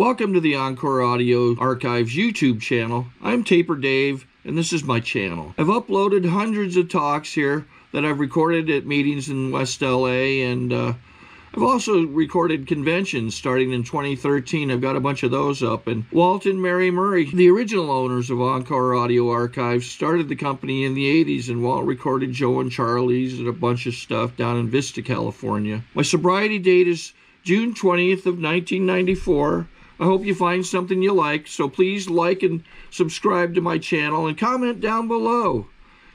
Welcome to the Encore Audio Archives YouTube channel. I'm Taper Dave, and this is my channel. I've uploaded hundreds of talks here that I've recorded at meetings in West LA, and I've also recorded conventions starting in 2013. I've got a bunch of those up. And Walt and Mary Murray, the original owners of Encore Audio Archives, started the company in the 80s, and Walt recorded Joe and Charlie's and a bunch of stuff down in Vista, California. My sobriety date is June 20th of 1994. I hope you find something you like, so please like and subscribe to my channel and comment down below.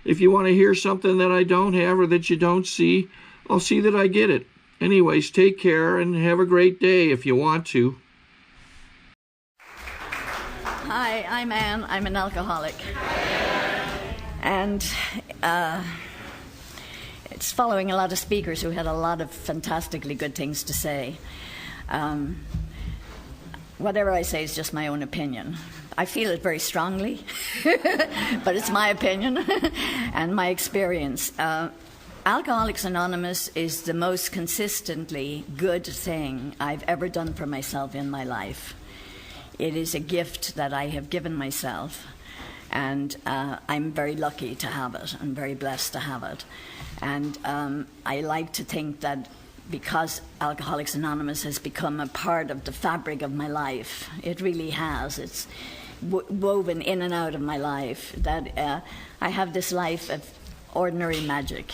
If you want to hear something that I don't have or that you don't see, I'll see that I get it. Anyways, take care and have a great day if you want to. Hi, I'm Ann. I'm an alcoholic. And it's following a lot of speakers who had a lot of fantastically good things to say. Whatever I say is just my own opinion. I feel it very strongly, but it's my opinion and my experience. Alcoholics Anonymous is the most consistently good thing I've ever done for myself in my life. It is a gift that I have given myself, and I'm very lucky to have it. I'm very blessed to have it. And I like to think that because Alcoholics Anonymous has become a part of the fabric of my life, it really has. It's woven in and out of my life, that I have this life of ordinary magic.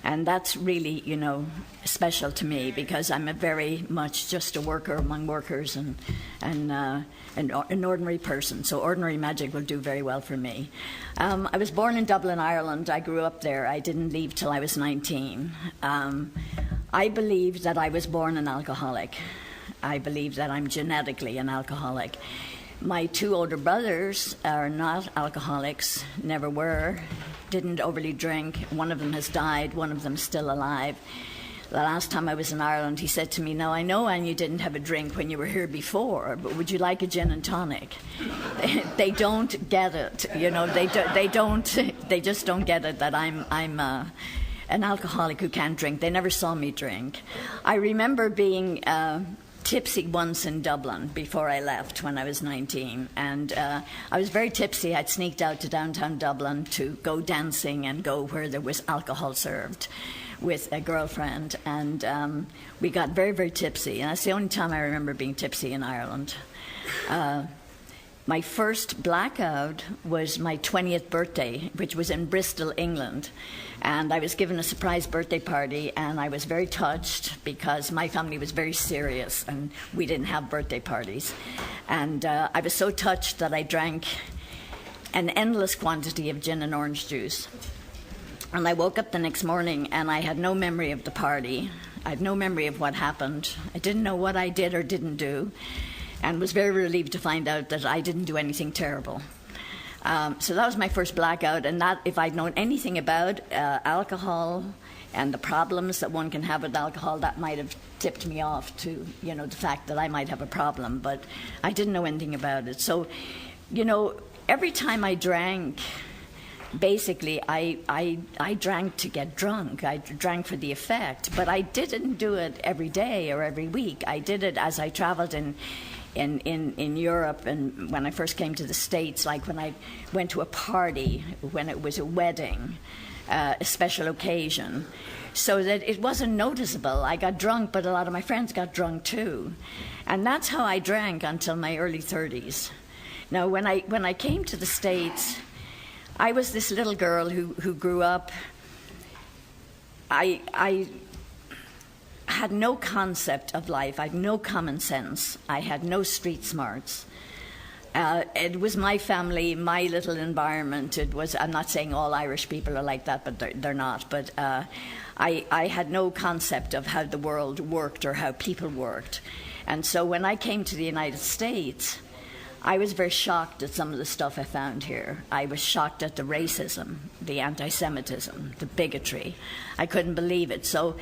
And that's really, you know, special to me, because I'm a very much just a worker among workers and an ordinary person. So ordinary magic will do very well for me. I was born in Dublin, Ireland. I grew up there. I didn't leave till I was 19. I believe that I was born an alcoholic. I believe that I'm genetically an alcoholic. My two older brothers are not alcoholics, never were, didn't overly drink. One of them has died, one of them's still alive. The last time I was in Ireland, he said to me, "Now I know, Anne, you didn't have a drink when you were here before, but would you like a gin and tonic?" They don't get it, you know. They just don't get it that I'm an alcoholic who can't drink. They never saw me drink. I remember being tipsy once in Dublin before I left when I was 19, and I was very tipsy. I'd sneaked out to downtown Dublin to go dancing and go where there was alcohol served with a girlfriend, and we got very, very tipsy, and that's the only time I remember being tipsy in Ireland. My first blackout was my 20th birthday, which was in Bristol, England. And I was given a surprise birthday party, and I was very touched because my family was very serious and we didn't have birthday parties. And I was so touched that I drank an endless quantity of gin and orange juice. And I woke up the next morning and I had no memory of the party. I had no memory of what happened. I didn't know what I did or didn't do, and was very relieved to find out that I didn't do anything terrible. So that was my first blackout, and that, if I'd known anything about alcohol and the problems that one can have with alcohol, that might have tipped me off to, you know, the fact that I might have a problem, but I didn't know anything about it. So, you know, every time I drank, basically, I drank to get drunk. I drank for the effect, but I didn't do it every day or every week. I did it as I traveled in Europe, and when I first came to the States, like when I went to a party, when it was a wedding, a special occasion, so that it wasn't noticeable. I got drunk, but a lot of my friends got drunk too. And that's how I drank until my early 30s. Now, when I came to the States, I was this little girl who grew up. I had no concept of life. I had no common sense. I had no street smarts. It was my family, my little environment. It was. I'm not saying all Irish people are like that, but they're not. But I had no concept of how the world worked or how people worked. And so when I came to the United States, I was very shocked at some of the stuff I found here. I was shocked at the racism, the anti-Semitism, the bigotry. I couldn't believe it. So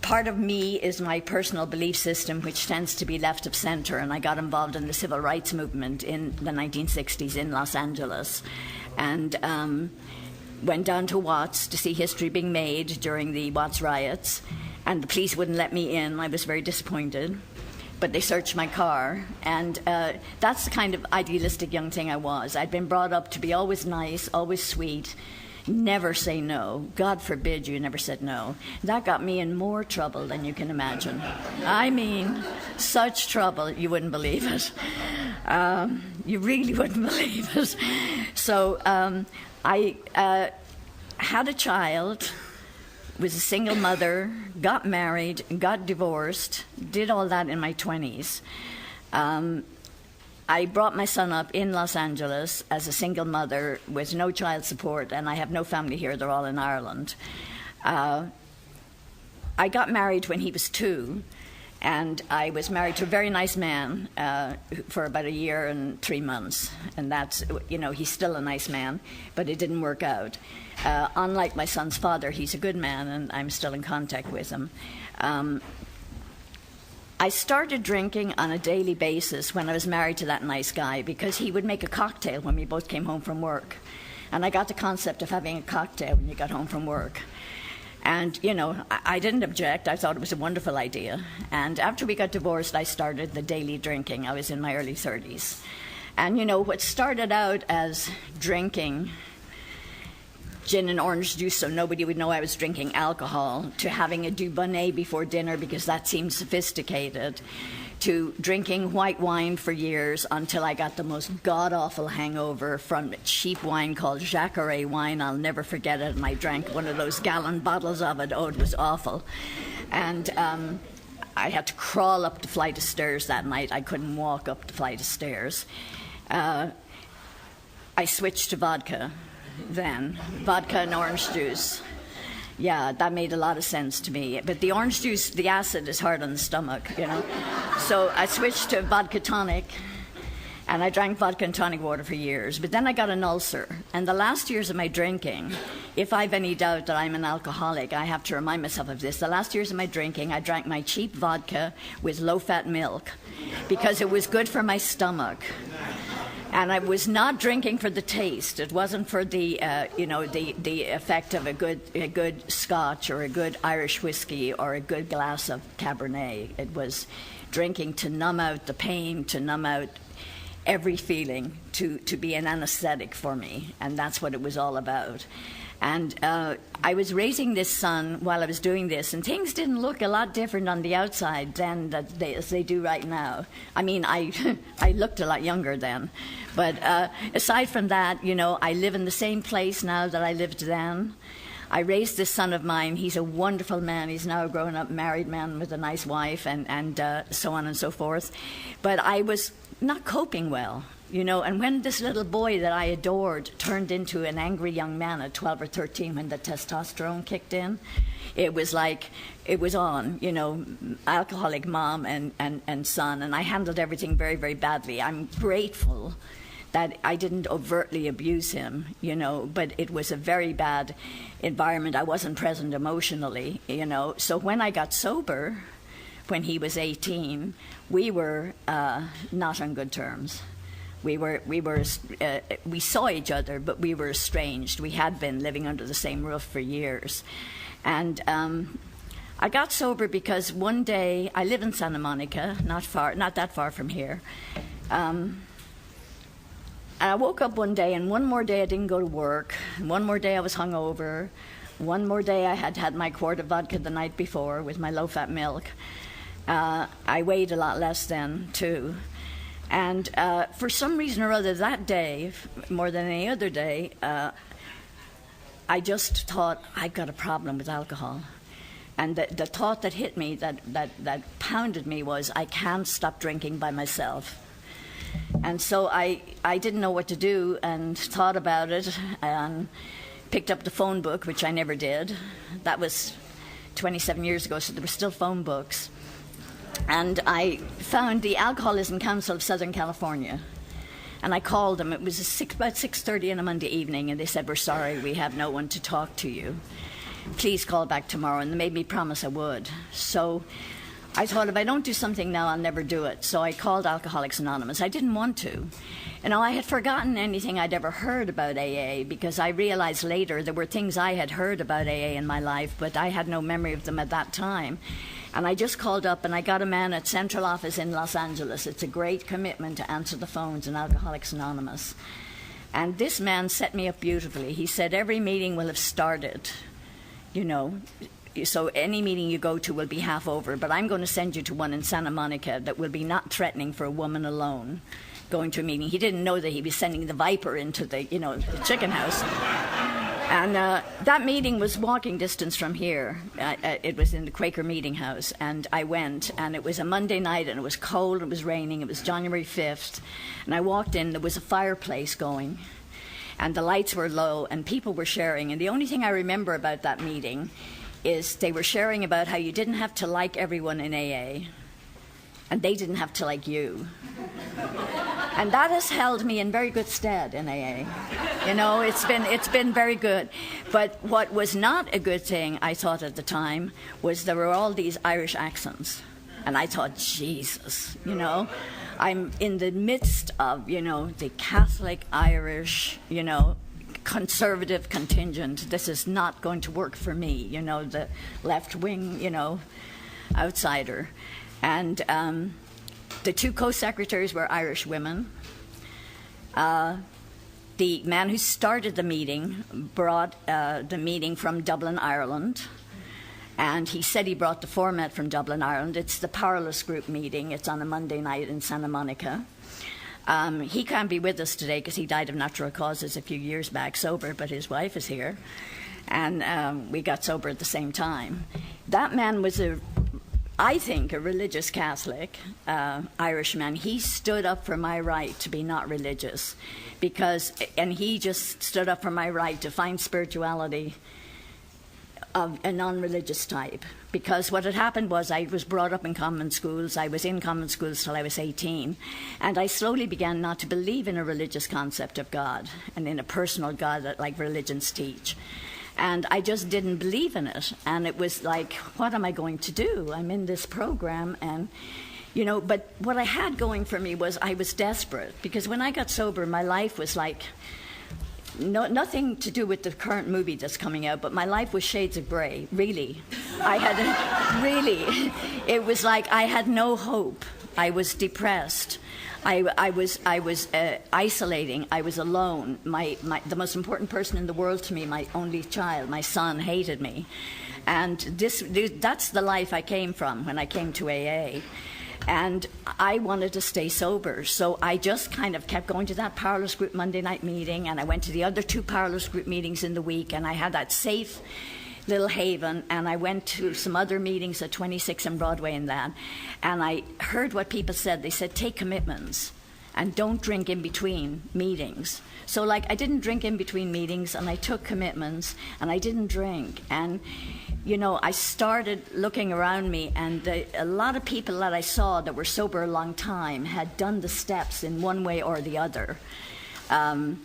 part of me is my personal belief system, which tends to be left of center, and I got involved in the civil rights movement in the 1960s in Los Angeles, and went down to Watts to see history being made during the Watts riots, and the police wouldn't let me in. I was very disappointed. but they searched my car, and that's the kind of idealistic young thing I was. I'd been brought up to be always nice, always sweet, never say no. God forbid you never said no. That got me in more trouble than you can imagine. I mean, such trouble, you wouldn't believe it. You really wouldn't believe it. So I had a child, was a single mother, got married, got divorced, did all that in my 20s. I brought my son up in Los Angeles as a single mother with no child support, and I have no family here. They're all in Ireland. I got married when he was 2, and I was married to a very nice man for about a year and 3 months. And that's, he's still a nice man, but it didn't work out. Unlike my son's father, he's a good man, and I'm still in contact with him. I started drinking on a daily basis when I was married to that nice guy, because he would make a cocktail when we both came home from work. And I got the concept of having a cocktail when you got home from work. And, I didn't object. I thought it was a wonderful idea. And after we got divorced, I started the daily drinking. I was in my early 30s. And, what started out as drinking gin and orange juice so nobody would know I was drinking alcohol, to having a Dubonnet before dinner because that seemed sophisticated, to drinking white wine for years until I got the most god-awful hangover from cheap wine called Jacare wine. I'll never forget it, and I drank one of those gallon bottles of it. Oh, it was awful. And I had to crawl up the flight of stairs that night. I couldn't walk up the flight of stairs. I switched to vodka then, vodka and orange juice. Yeah, that made a lot of sense to me. But the orange juice, the acid is hard on the stomach, So I switched to vodka tonic, and I drank vodka and tonic water for years. But then I got an ulcer. And the last years of my drinking, if I've any doubt that I'm an alcoholic, I have to remind myself of this. The last years of my drinking, I drank my cheap vodka with low-fat milk because it was good for my stomach. And I was not drinking for the taste. It wasn't for the, the effect of a good Scotch or a good Irish whiskey or a good glass of Cabernet. It was drinking to numb out the pain, to numb out every feeling, to be an anesthetic for me. And that's what it was all about. And I was raising this son while I was doing this, and things didn't look a lot different on the outside then as they do right now. I mean, I looked a lot younger then. But aside from that, I live in the same place now that I lived then. I raised this son of mine. He's a wonderful man. He's now a grown-up married man with a nice wife and so on and so forth. But I was not coping well. And when this little boy that I adored turned into an angry young man at 12 or 13, when the testosterone kicked in, it was like, it was on, alcoholic mom and son, and I handled everything very, very badly. I'm grateful that I didn't overtly abuse him, but it was a very bad environment. I wasn't present emotionally, So when I got sober, when he was 18, we were not on good terms. We saw each other, but we were estranged. We had been living under the same roof for years. And I got sober because one day, I live in Santa Monica, not that far from here. And I woke up one day, and one more day I didn't go to work. And one more day I was hungover. One more day I had had my quart of vodka the night before with my low-fat milk. I weighed a lot less then, too. And for some reason or other that day, more than any other day, I just thought, I've got a problem with alcohol. And the thought that hit me, that pounded me, was, I can't stop drinking by myself. And so I didn't know what to do, and thought about it, and picked up the phone book, which I never did. That was 27 years ago, so there were still phone books. And I found the Alcoholism Council of Southern California. And I called them. It was about 6:30 on a Monday evening, and they said, we're sorry, we have no one to talk to you. Please call back tomorrow. And they made me promise I would. So I thought, if I don't do something now, I'll never do it. So I called Alcoholics Anonymous. I didn't want to. I had forgotten anything I'd ever heard about AA, because I realized later there were things I had heard about AA in my life, but I had no memory of them at that time. And I just called up and I got a man at central office in Los Angeles. It's a great commitment to answer the phones in Alcoholics Anonymous. And this man set me up beautifully. He said, every meeting will have started, you know, so any meeting you go to will be half over, but I'm going to send you to one in Santa Monica that will be not threatening for a woman alone going to a meeting. He didn't know that he'd be sending the viper into the, you know, the chicken house. And that meeting was walking distance from here. It was in the Quaker Meeting House, and I went, and it was a Monday night, and it was cold, it was raining, it was January 5th, and I walked in, there was a fireplace going, and the lights were low, and people were sharing, and the only thing I remember about that meeting is they were sharing about how you didn't have to like everyone in AA, and they didn't have to like you. And that has held me in very good stead in AA. You know, it's been very good. But what was not a good thing, I thought at the time, was there were all these Irish accents. And I thought, Jesus, you know, I'm in the midst of, you know, the Catholic Irish, you know, conservative contingent. This is not going to work for me, you know, the left-wing, you know, outsider. And the two co-secretaries were Irish women. The man who started the meeting brought the meeting from Dublin, Ireland. And he said he brought the format from Dublin, Ireland. It's the Powerless Group meeting. It's on a Monday night in Santa Monica. He can't be with us today because he died of natural causes a few years back, sober, but his wife is here. And we got sober at the same time. That man was I think, a religious Catholic Irishman. He stood up for my right to be not religious, and he just stood up for my right to find spirituality of a non-religious type. Because what had happened was I was brought up in common schools. I was in common schools till I was 18, and I slowly began not to believe in a religious concept of God and in a personal God that, like religions teach. And I just didn't believe in it. And it was like, what am I going to do? I'm in this program. And, you know, but what I had going for me was I was desperate. Because when I got sober, my life was like, nothing to do with the current movie that's coming out, but my life was shades of gray, really. It was like I had no hope. I was depressed. I was isolating. I was alone. The most important person in the world to me, my only child, my son, hated me. And that's the life I came from when I came to AA. And I wanted to stay sober. So I just kind of kept going to that Powerless Group Monday night meeting, and I went to the other two Powerless Group meetings in the week, and I had that safe little haven, and I went to some other meetings at 26 and Broadway and that, and I heard what people said. They said, take commitments and don't drink in between meetings. So like I didn't drink in between meetings, and I took commitments, and I didn't drink. And you know, I started looking around me, and a lot of people that I saw that were sober a long time had done the steps in one way or the other. And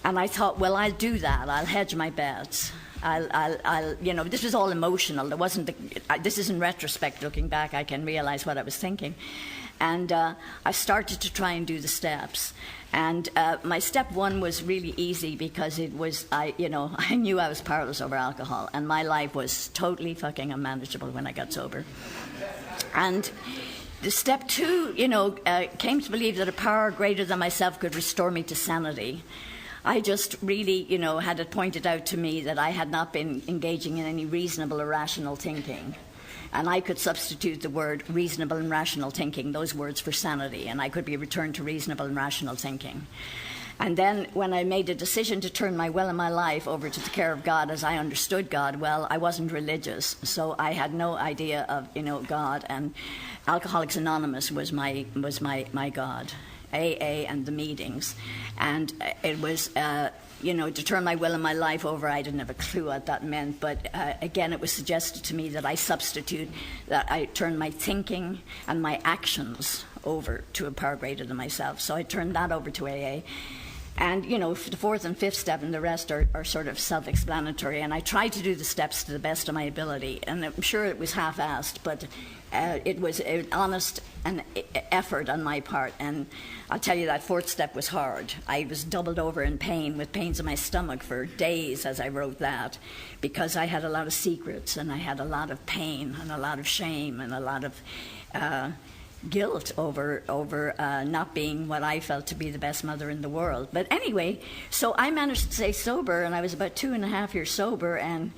I thought, well, I'll do that. I'll hedge my bets. I'll you know, this was all emotional. There wasn't this is in retrospect, looking back, I can realize what I was thinking. And I started to try and do the steps. And my step one was really easy because it was, I knew I was powerless over alcohol, and my life was totally fucking unmanageable when I got sober. And the step two, came to believe that a power greater than myself could restore me to sanity. I just really, had it pointed out to me that I had not been engaging in any reasonable or rational thinking. And I could substitute the word reasonable and rational thinking, those words, for sanity, and I could be returned to reasonable and rational thinking. And then when I made a decision to turn my will and my life over to the care of God as I understood God, well, I wasn't religious, so I had no idea of, God, and Alcoholics Anonymous was my God. AA and the meetings, and it was to turn my will and my life over. I didn't have a clue what that meant, but again, it was suggested to me that I turn my thinking and my actions over to a power greater than myself. So I turned that over to AA. And, the fourth and fifth step and the rest are sort of self-explanatory. And I tried to do the steps to the best of my ability. And I'm sure it was half-assed, but It was an honest effort on my part, and I'll tell you that fourth step was hard. I was doubled over in pain, with pains in my stomach for days as I wrote that, because I had a lot of secrets, and I had a lot of pain, and a lot of shame, and a lot of guilt over not being what I felt to be the best mother in the world. But anyway, so I managed to stay sober, and I was about 2.5 years sober, and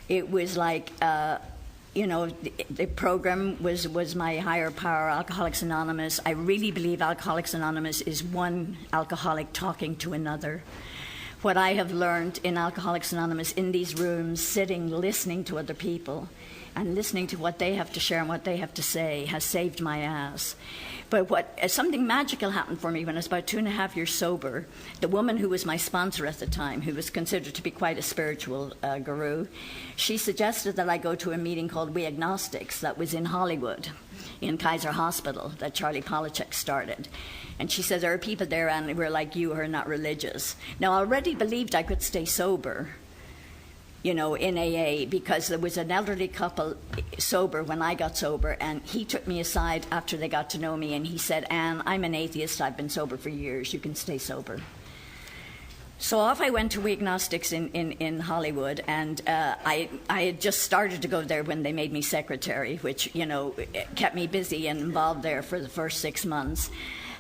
it was like, the program was my higher power, Alcoholics Anonymous. I really believe Alcoholics Anonymous is one alcoholic talking to another. What I have learned in Alcoholics Anonymous, in these rooms, sitting, listening to other people, and listening to what they have to share and what they have to say, has saved my ass. But something magical happened for me when I was about 2.5 years sober. The woman who was my sponsor at the time, who was considered to be quite a spiritual guru, she suggested that I go to a meeting called We Agnostics that was in Hollywood, in Kaiser Hospital, that Charlie Polachek started. And she said, there are people there and we're like you who are not religious. Now, I already believed I could stay sober, in AA, because there was an elderly couple sober when I got sober, and he took me aside after they got to know me, and he said, Anne, I'm an atheist, I've been sober for years, you can stay sober. So off I went to We Agnostics in Hollywood, and I had just started to go there when they made me secretary, which, kept me busy and involved there for the first 6 months.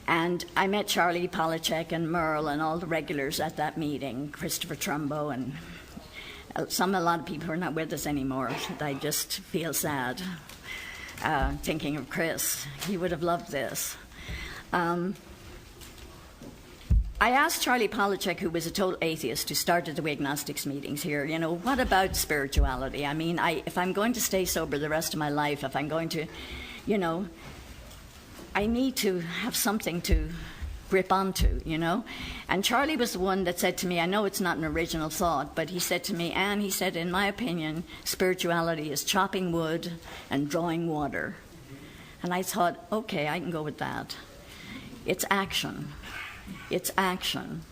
And I met Charlie Polachek and Merle and all the regulars at that meeting, Christopher Trumbo, and a lot of people who are not with us anymore. I just feel sad thinking of Chris. He would have loved this. I asked Charlie Polachek, who was a total atheist, who started the We Agnostics meetings here, what about spirituality? I mean, if I'm going to stay sober the rest of my life, if I'm going to, I need to have something to grip onto, And Charlie was the one that said to me, I know it's not an original thought, but he said to me, Anne, he said, in my opinion, spirituality is chopping wood and drawing water. And I thought, okay, I can go with that. It's action. It's action.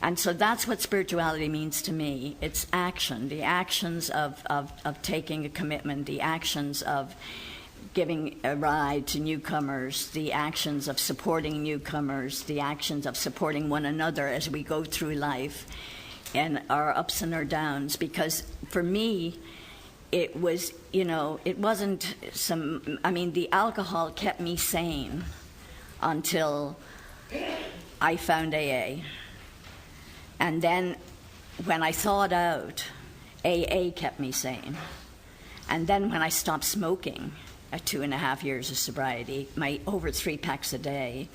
And so that's what spirituality means to me. It's action, the actions of taking a commitment, the actions of giving a ride to newcomers, the actions of supporting newcomers, the actions of supporting one another as we go through life and our ups and our downs. Because for me, it was, it wasn't the alcohol kept me sane until I found AA. And then when I thawed out, AA kept me sane. And then when I stopped smoking, at 2.5 years of sobriety, my over 3 packs a day,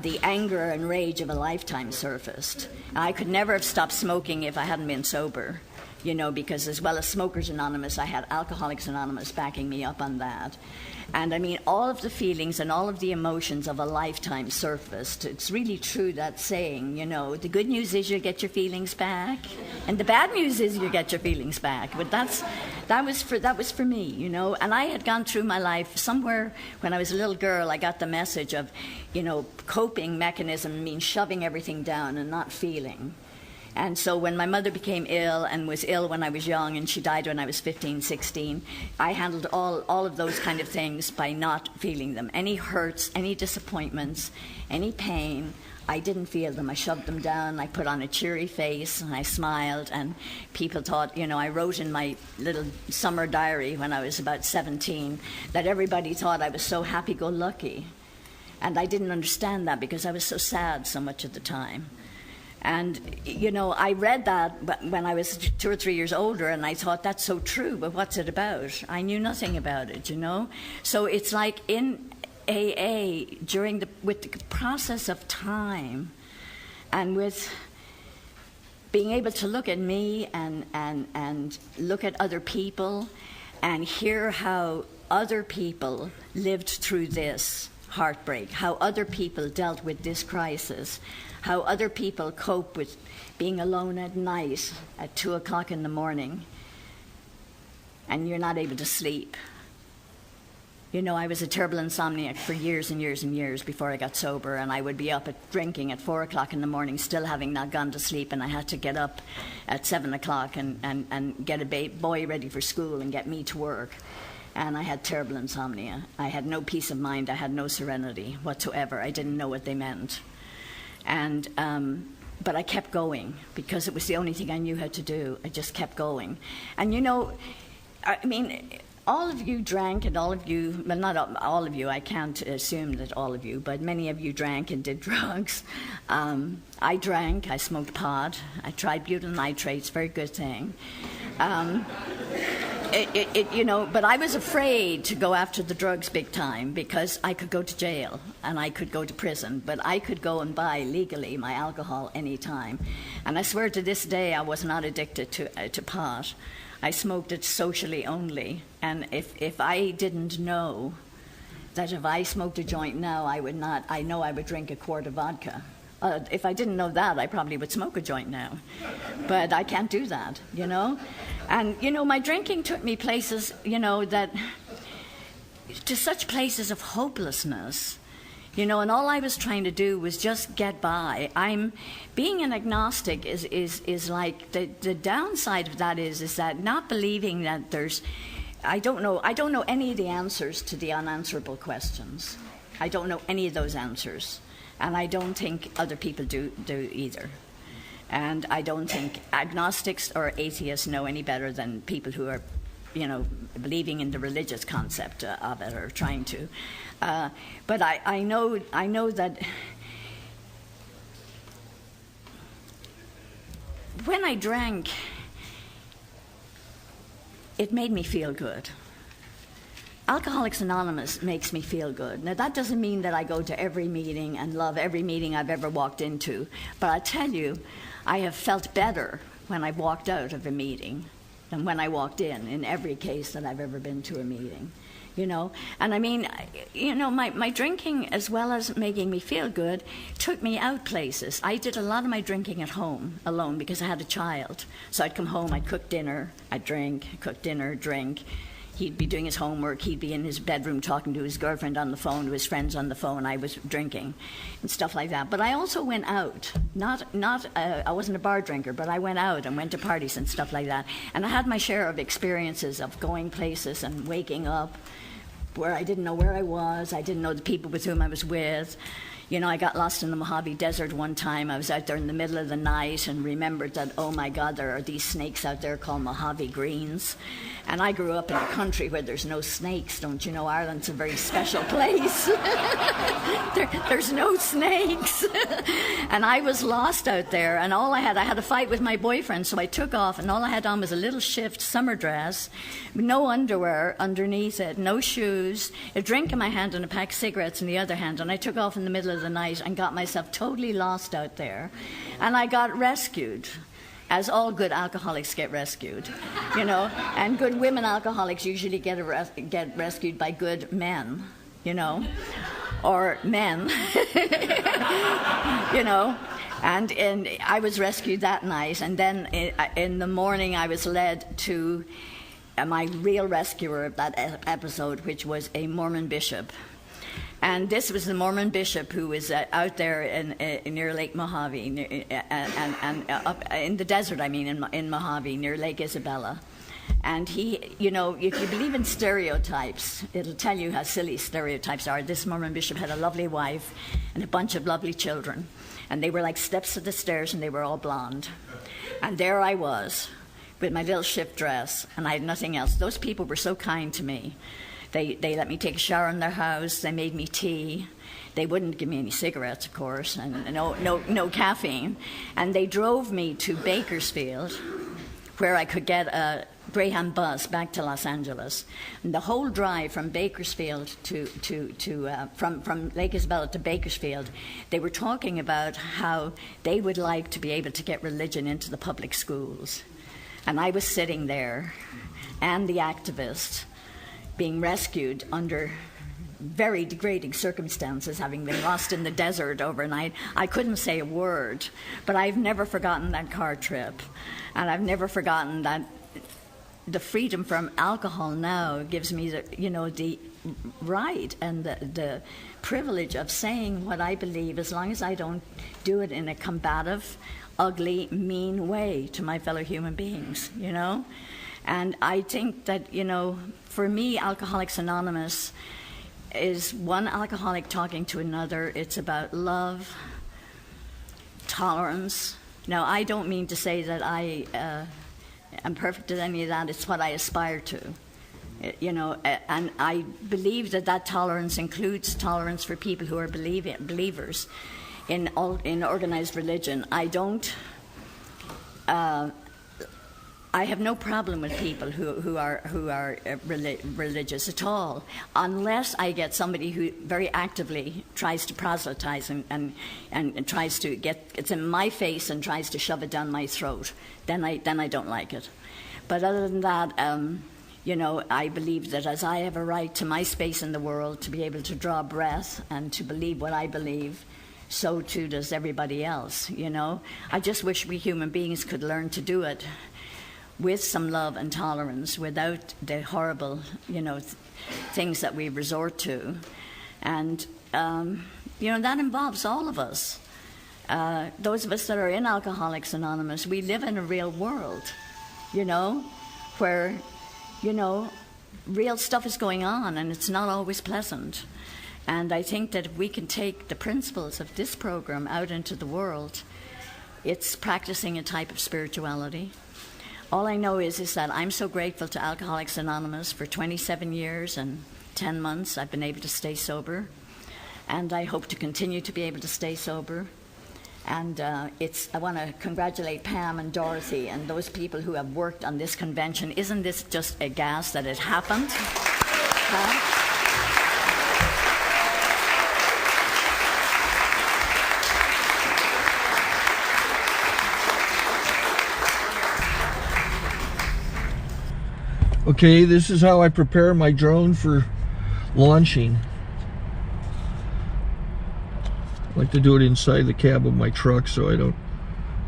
the anger and rage of a lifetime surfaced. I could never have stopped smoking if I hadn't been sober, because as well as Smokers Anonymous, I had Alcoholics Anonymous backing me up on that. And all of the feelings and all of the emotions of a lifetime surfaced. It's really true, that saying, the good news is you get your feelings back, and the bad news is you get your feelings back. But that was for me, And I had gone through my life somewhere when I was a little girl. I got the message of, coping mechanism means shoving everything down and not feeling. And so when my mother became ill and was ill when I was young, and she died when I was 15, 16, I handled all of those kind of things by not feeling them. Any hurts, any disappointments, any pain, I didn't feel them. I shoved them down. I put on a cheery face, and I smiled, and people thought, I wrote in my little summer diary when I was about 17 that everybody thought I was so happy-go-lucky. And I didn't understand that because I was so sad so much at the time. And, I read that when I was 2 or 3 years older, and I thought, that's so true, but what's it about? I knew nothing about it, So it's like in AA, with the process of time, and with being able to look at me and look at other people and hear how other people lived through this heartbreak, how other people dealt with this crisis, how other people cope with being alone at night at 2 o'clock in the morning and you're not able to sleep. I was a terrible insomniac for years and years and years before I got sober, and I would be up drinking at 4 o'clock in the morning, still having not gone to sleep, and I had to get up at 7 o'clock and get a boy ready for school and get me to work. and I had terrible insomnia. I had no peace of mind. I had no serenity whatsoever. I didn't know what they meant. And but I kept going because it was the only thing I knew how to do. I just kept going. And you know, I mean, all of you drank, and all of you, well, not all of you, I can't assume that all of you, but many of you drank and did drugs. I drank, I smoked pot, I tried butyl nitrates, very good thing. You know, but I was afraid to go after the drugs big time because I could go to jail and I could go to prison, but I could go and buy legally my alcohol anytime. And I swear to this day I was not addicted to pot. I smoked it socially only. And if I didn't know that if I smoked a joint now, I know I would drink a quart of vodka. If I didn't know that, I probably would smoke a joint now. But I can't do that, you know? And, you know, my drinking took me places, you know, to such places of hopelessness, you know, and all I was trying to do was just get by. Being an agnostic is like, the downside of that is that not believing that I don't know any of the answers to the unanswerable questions. I don't know any of those answers. And I don't think other people do either. And I don't think agnostics or atheists know any better than people who are, you know, believing in the religious concept of it or trying to. But I know that when I drank, it made me feel good. Alcoholics Anonymous makes me feel good. Now, that doesn't mean that I go to every meeting and love every meeting I've ever walked into, but I tell you, I have felt better when I walked out of a meeting than when I walked in every case that I've ever been to a meeting, you know? And I mean, you know, my drinking, as well as making me feel good, took me out places. I did a lot of my drinking at home alone because I had a child. So I'd come home, I'd cook dinner, I'd drink, cook dinner, drink. He'd be doing his homework, he'd be in his bedroom talking to his girlfriend on the phone, to his friends on the phone, I was drinking and stuff like that. But I also went out, I wasn't a bar drinker, but I went out and went to parties and stuff like that. And I had my share of experiences of going places and waking up where I didn't know where I was, I didn't know the people with whom I was with. You know, I got lost in the Mojave Desert one time. I was out there in the middle of the night and remembered that, oh my God, there are these snakes out there called Mojave greens. And I grew up in a country where there's no snakes. Don't you know, Ireland's a very special place. There's no snakes. And I was lost out there, and I had a fight with my boyfriend, so I took off, and all I had on was a little shift summer dress, no underwear underneath it, no shoes, a drink in my hand and a pack of cigarettes in the other hand, and I took off in the middle of the night and got myself totally lost out there. And I got rescued, as all good alcoholics get rescued, you know. And good women alcoholics usually get rescued by good men, you know, or men, you know. And I was rescued that night, and then in the morning I was led to my real rescuer of that episode, which was a Mormon bishop. And this was the Mormon bishop who was out there near Lake Mojave, and up in the desert, I mean, in Mojave, near Lake Isabella. And he, you know, if you believe in stereotypes, it'll tell you how silly stereotypes are. This Mormon bishop had a lovely wife and a bunch of lovely children. And they were like steps of the stairs, and they were all blonde. And there I was, with my little shift dress, and I had nothing else. Those people were so kind to me. They let me take a shower in their house. They made me tea. They wouldn't give me any cigarettes, of course, and no caffeine. And they drove me to Bakersfield, where I could get a Greyhound bus back to Los Angeles. And the whole drive from Bakersfield from Lake Isabella to Bakersfield, they were talking about how they would like to be able to get religion into the public schools. And I was sitting there, and the activist, being rescued under very degrading circumstances, having been lost in the desert overnight. I couldn't say a word, but I've never forgotten that car trip, and I've never forgotten that the freedom from alcohol now gives me the right and the privilege of saying what I believe, as long as I don't do it in a combative, ugly, mean way to my fellow human beings, you know. And I think that, you know, for me, Alcoholics Anonymous is one alcoholic talking to another. It's about love, tolerance. Now, I don't mean to say that I am perfect at any of that. It's what I aspire to. You know, and I believe that that tolerance includes tolerance for people who are believers in organized religion. I have no problem with people who are religious at all, unless I get somebody who very actively tries to proselytize and tries to it's in my face and tries to shove it down my throat. Then I don't like it. But other than that, you know, I believe that as I have a right to my space in the world to be able to draw breath and to believe what I believe, so too does everybody else, you know. I just wish we human beings could learn to do it with some love and tolerance, without the horrible, you know, things that we resort to. And, you know, that involves all of us. Those of us that are in Alcoholics Anonymous, we live in a real world, you know, where, you know, real stuff is going on, and it's not always pleasant. And I think that if we can take the principles of this program out into the world, it's practicing a type of spirituality. All I know is that I'm so grateful to Alcoholics Anonymous. For 27 years and 10 months, I've been able to stay sober. And I hope to continue to be able to stay sober. And I want to congratulate Pam and Dorothy and those people who have worked on this convention. Isn't this just a gas that it happened? Okay, this is how I prepare my drone for launching. I like to do it inside the cab of my truck so I'm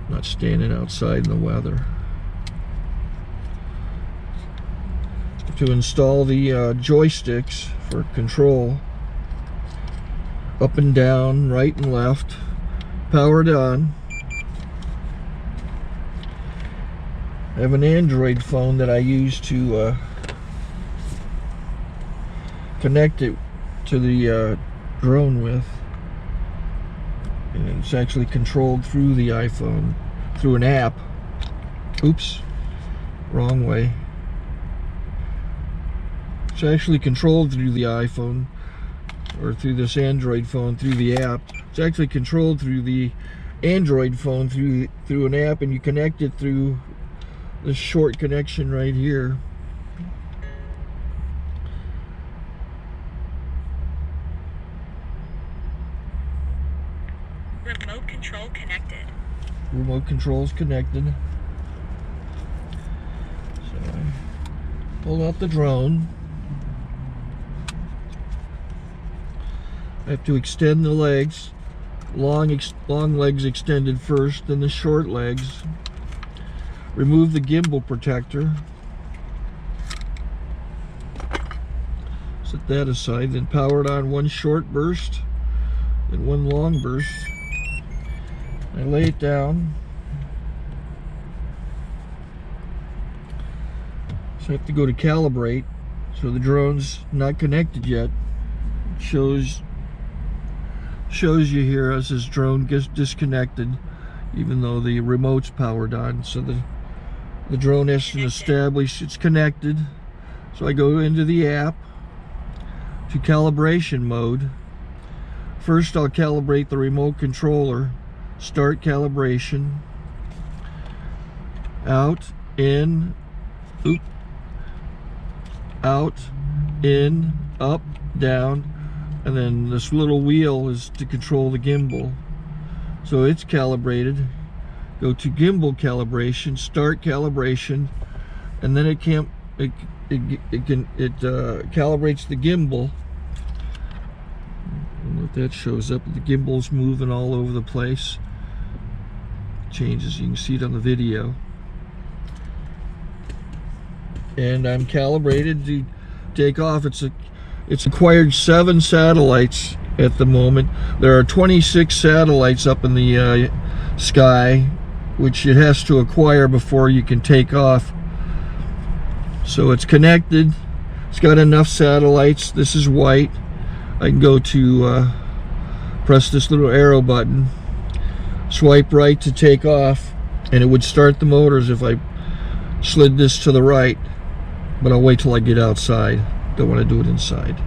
not standing outside in the weather. To install the joysticks for control, up and down, right and left, powered on. I have an Android phone that I use to connect it to the drone with. And it's actually controlled through the iPhone, through an app. Oops, wrong way. It's actually controlled through the iPhone, or through this Android phone, through the app. It's actually controlled through the Android phone, through an app, and you connect it through this short connection right here. Remote control connected. Remote control's connected. So I pull out the drone. I have to extend the legs. Long legs extended first, then the short legs. Remove the gimbal protector. Set that aside, then power it on one short burst, then one long burst. I lay it down. So I have to go to calibrate. So the drone's not connected yet. It shows you here as this drone gets disconnected, even though the remote's powered on. So the drone has to establish it's connected. So I go into the app to calibration mode. First I'll calibrate the remote controller. Start calibration. Out, in, out, in, up, down, and then this little wheel is to control the gimbal. So it's calibrated. Go to gimbal calibration, start calibration, and then it calibrates the gimbal. I don't know if that shows up. The gimbal's moving all over the place. Changes, you can see it on the video. And I'm calibrated to take off. It's acquired 7 satellites at the moment. There are 26 satellites up in the sky, which it has to acquire before you can take off. So it's connected. It's got enough satellites. This is white. I can go to press this little arrow button, swipe right to take off, and it would start the motors if I slid this to the right, but I'll wait till I get outside. Don't want to do it inside.